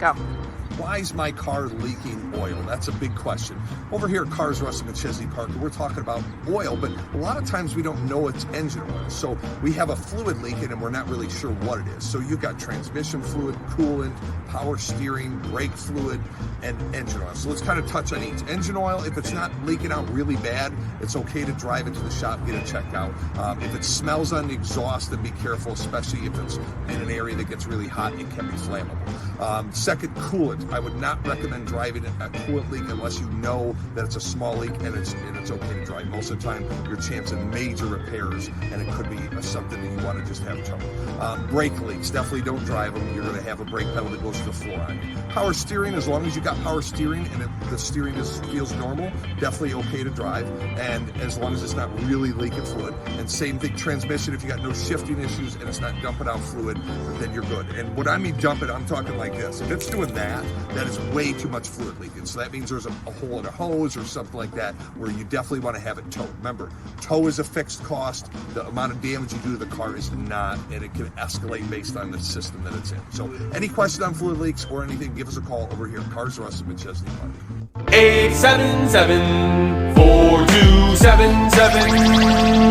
Go. Why is my car leaking oil? That's a big question. Over here at Cars Russell McChesney Parker, we're talking about oil, but a lot of times we don't know it's engine oil. So we have a fluid leaking and we're not really sure what it is. So you've got transmission fluid, coolant, power steering, brake fluid, and engine oil. So let's kind of touch on each. Engine oil, if it's not leaking out really bad, it's okay to drive it to the shop, get it checked out. If it smells on the exhaust, then be careful, especially if it's in an area that gets really hot, it can be flammable. Second, coolant. I would not recommend driving a coolant leak unless you know that it's a small leak and it's okay to drive. Most of the time, your chance of major repairs, and it could be something that you want to just have trouble. Brake leaks, definitely don't drive them. You're going to have a brake pedal that goes to the floor on you. Power steering, as long as you got power steering and the steering feels normal, definitely okay to drive, and as long as it's not really leaking fluid. And same thing, transmission, if you got no shifting issues and it's not dumping out fluid, then you're good. And when I mean dump it, I'm talking like this. If it's doing that is way too much fluid leaking. So that means there's a hole in a hose or something like that where you definitely want to have it towed. Remember, tow is a fixed cost. The amount of damage you do to the car is not, and it can escalate based on the system that it's in. So any questions on fluid leaks or anything, give us a call over here at Cars Russell McChesney Parker. 877-4277